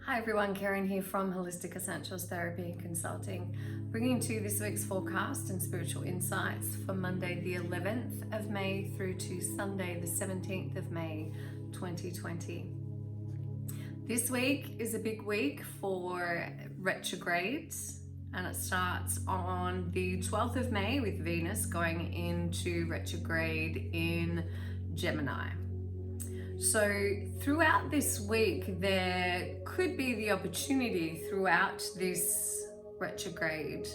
Hi everyone, Karen here from Holistic Essentials Therapy and Consulting, bringing to you this week's forecast and spiritual insights for Monday the 11th of May through to Sunday the 17th of May 2020. This week is a big week for retrogrades, and it starts on the 12th of May with Venus going into retrograde in Gemini. So throughout this week, there could be the opportunity throughout this retrograde,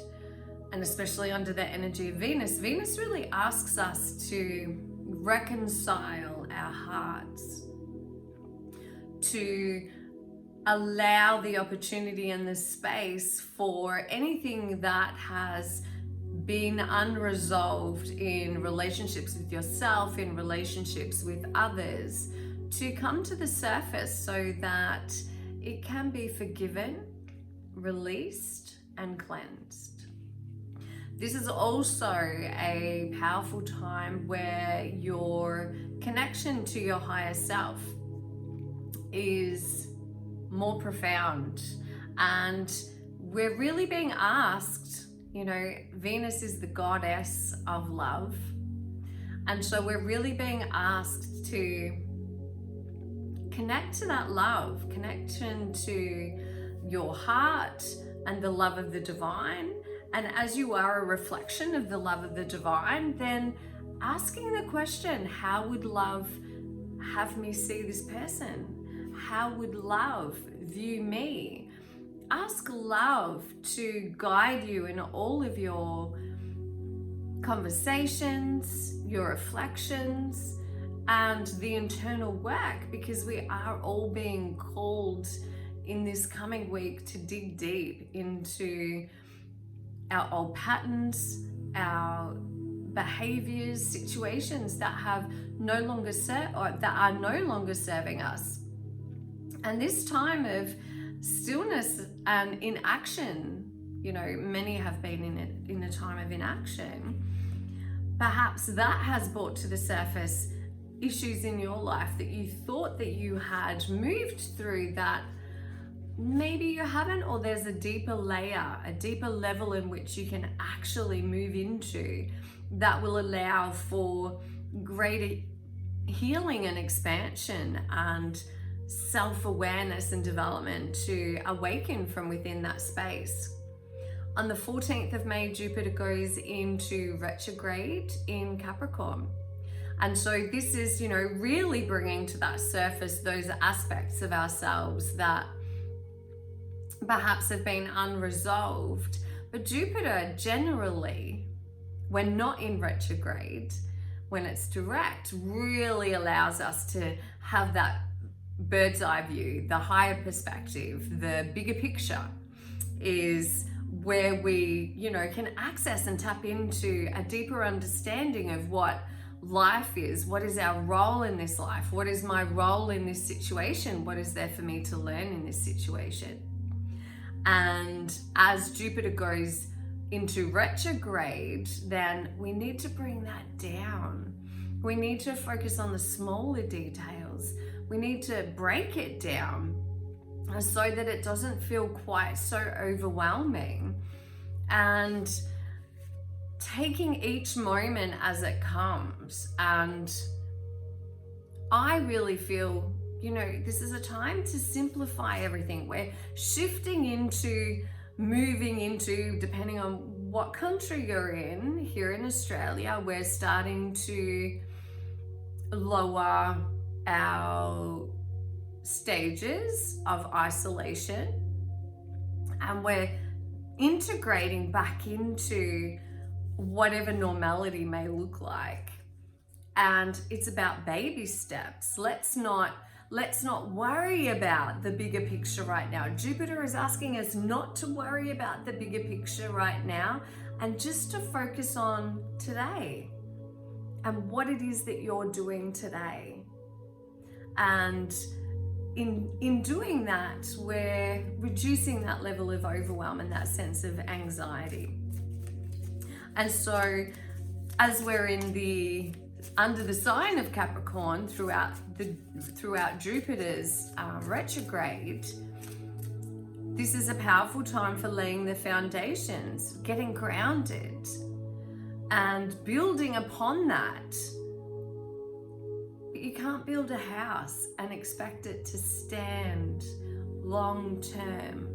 and especially under the energy of Venus. Venus really asks us to reconcile our hearts, to allow the opportunity and the space for anything that has been unresolved in relationships with yourself, in relationships with others, to come to the surface so that it can be forgiven, released, and cleansed. This is also a powerful time where your connection to your higher self is more profound, and we're really being asked, Venus is the goddess of love, and so we're really being asked to connect to that love, connection to your heart and the love of the divine. And as you are a reflection of the love of the divine, then asking the question, how would love have me see this person? How would love view me? Ask love to guide you in all of your conversations, your reflections, and the internal work, because we are all being called in this coming week to dig deep into our old patterns, our behaviors, situations that have no longer that are no longer serving us. And this time of stillness and inaction, many have been in a time of inaction. Perhaps that has brought to the surface issues in your life that you thought that you had moved through, that maybe you haven't, or there's a deeper layer, a deeper level in which you can actually move into that will allow for greater healing and expansion and self-awareness and development to awaken from within that space. On the 14th of May, Jupiter goes into retrograde in Capricorn. And so this is, really bringing to that surface those aspects of ourselves that perhaps have been unresolved. But Jupiter generally, when not in retrograde, when it's direct, really allows us to have that bird's eye view, the higher perspective, the bigger picture is where we, can access and tap into a deeper understanding of what life is. What is our role in this life? What is my role in this situation? What is there for me to learn in this situation? And as Jupiter goes into retrograde, then we need to bring that down. We need to focus on the smaller details. We need to break it down so that it doesn't feel quite so overwhelming, and taking each moment as it comes. And I really feel, this is a time to simplify everything. We're shifting into, moving into, depending on what country you're in. Here in Australia, we're starting to lower our stages of isolation, and we're integrating back into whatever normality may look like. And it's about baby steps. Let's not worry about the bigger picture right now. Jupiter is asking us not to worry about the bigger picture right now, and just to focus on today and what it is that you're doing today. And in doing that, we're reducing that level of overwhelm and that sense of anxiety. And so as we're under the sign of Capricorn throughout Jupiter's retrograde, This is a powerful time for laying the foundations, getting grounded, and building upon that. But you can't build a house and expect it to stand long term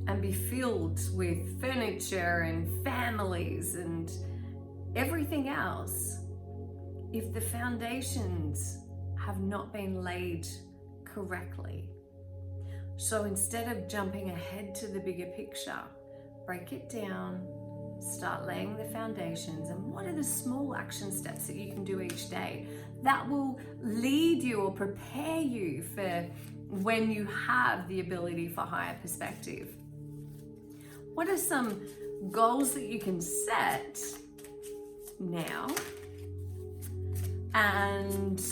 and be filled with furniture and families and everything else if the foundations have not been laid correctly. So instead of jumping ahead to the bigger picture, break it down, start laying the foundations, and what are the small action steps that you can do each day that will lead you or prepare you for when you have the ability for higher perspective. What are some goals that you can set now? And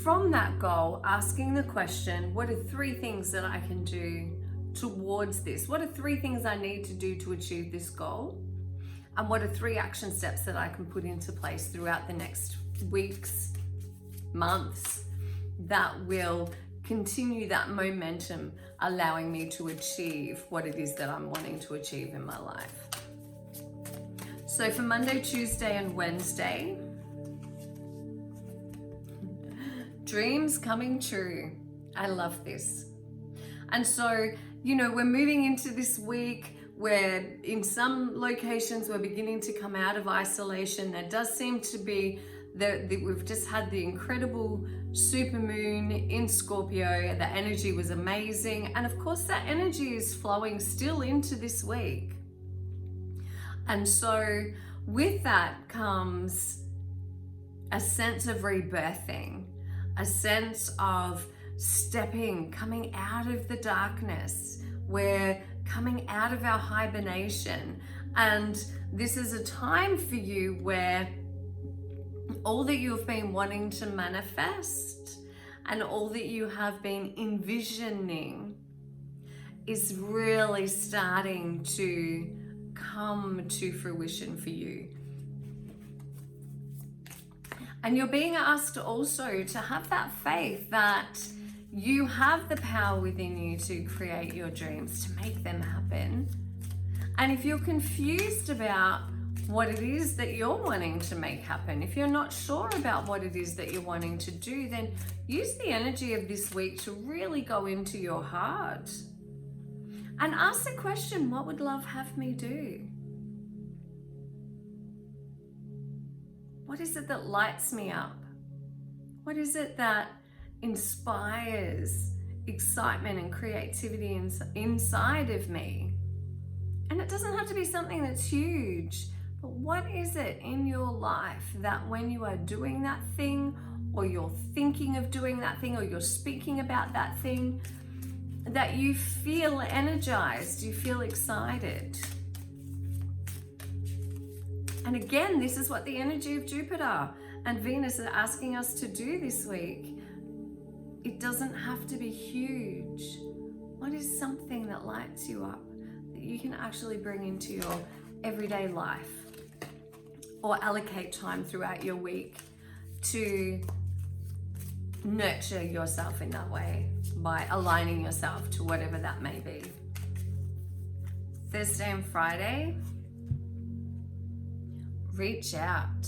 from that goal, asking the question, what are 3 things that I can do towards this? What are 3 things I need to do to achieve this goal? And what are 3 action steps that I can put into place throughout the next weeks, months, that will continue that momentum, allowing me to achieve what it is that I'm wanting to achieve in my life? So for Monday, Tuesday, and Wednesday, dreams coming true. I love this. And so, we're moving into this week where in some locations we're beginning to come out of isolation. There does seem to be that we've just had the incredible supermoon in Scorpio. The energy was amazing. And of course that energy is flowing still into this week. And so with that comes a sense of rebirthing, a sense of coming out of the darkness. We're coming out of our hibernation. And this is a time for you where all that you've been wanting to manifest and all that you have been envisioning is really starting to come to fruition for you. And you're being asked also to have that faith that you have the power within you to create your dreams, to make them happen. And if you're confused about what it is that you're wanting to make happen, if you're not sure about what it is that you're wanting to do, then use the energy of this week to really go into your heart and ask the question, what would love have me do? What is it that lights me up? What is it that inspires excitement and creativity inside of me? And it doesn't have to be something that's huge, but what is it in your life that when you are doing that thing, or you're thinking of doing that thing, or you're speaking about that thing, that you feel energized, you feel excited? And again, this is what the energy of Jupiter and Venus are asking us to do this week. It doesn't have to be huge. What is something that lights you up that you can actually bring into your everyday life, or allocate time throughout your week to nurture yourself in that way by aligning yourself to whatever that may be? Thursday and Friday, reach out.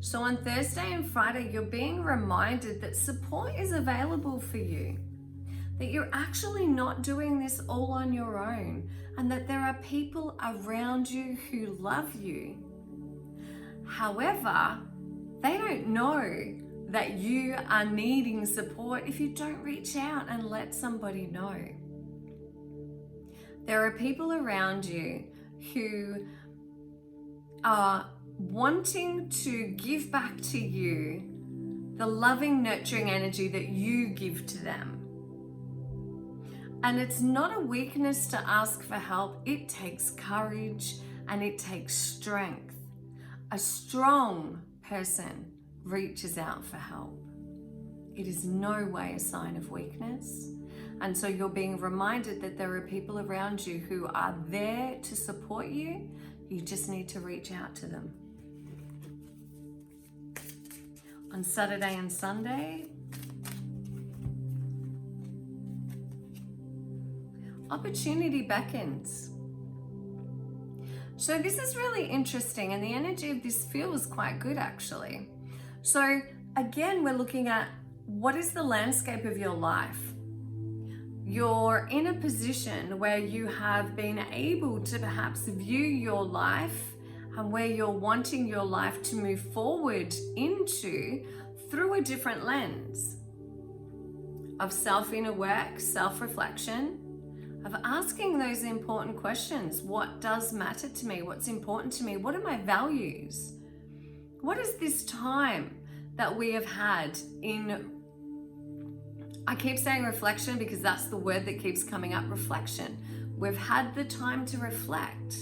So on Thursday and Friday, you're being reminded that support is available for you, that you're actually not doing this all on your own, and that there are people around you who love you. However, they don't know that you are needing support if you don't reach out and let somebody know. There are people around you who are wanting to give back to you the loving, nurturing energy that you give to them. And it's not a weakness to ask for help. It takes courage and it takes strength. A strong person reaches out for help. It is no way a sign of weakness. And so you're being reminded that there are people around you who are there to support you. You just need to reach out to them. On Saturday and Sunday, opportunity beckons. So this is really interesting, and the energy of this feels quite good actually. So again, we're looking at what is the landscape of your life. You're in a position where you have been able to perhaps view your life and where you're wanting your life to move forward into through a different lens of self-inner work, self-reflection, of asking those important questions. What does matter to me? What's important to me? What are my values? What is this time that we have had in, I keep saying reflection because that's the word that keeps coming up, reflection. We've had the time to reflect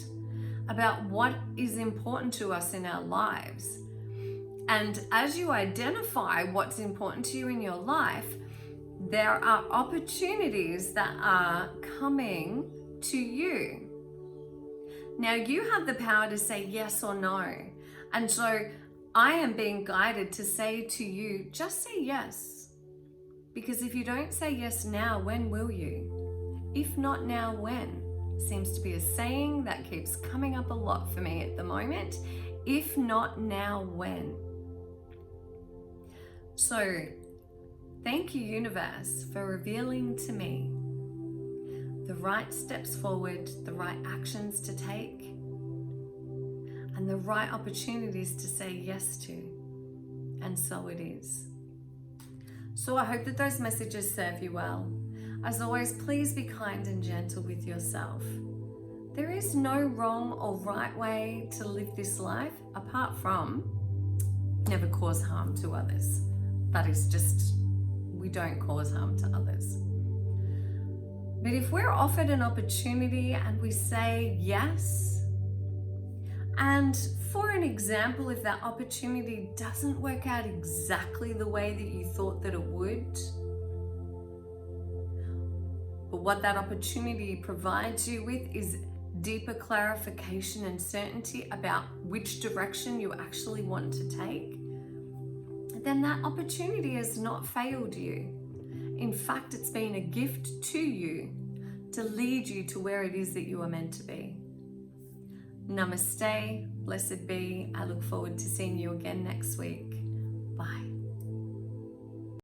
about what is important to us in our lives. And as you identify what's important to you in your life, there are opportunities that are coming to you. Now you have the power to say yes or no. And so I am being guided to say to you, just say yes. Because if you don't say yes now, when will you? If not now, when? Seems to be a saying that keeps coming up a lot for me at the moment. If not now, when? So thank you, universe, for revealing to me the right steps forward, the right actions to take, and the right opportunities to say yes to. And so it is. So I hope that those messages serve you well. As always, please be kind and gentle with yourself. There is no wrong or right way to live this life apart from never cause harm to others. That is just, we don't cause harm to others. But if we're offered an opportunity and we say yes, and for an example, if that opportunity doesn't work out exactly the way that you thought that it would, but what that opportunity provides you with is deeper clarification and certainty about which direction you actually want to take, then that opportunity has not failed you. In fact, it's been a gift to you to lead you to where it is that you are meant to be. Namaste, blessed be. I look forward to seeing you again next week. Bye.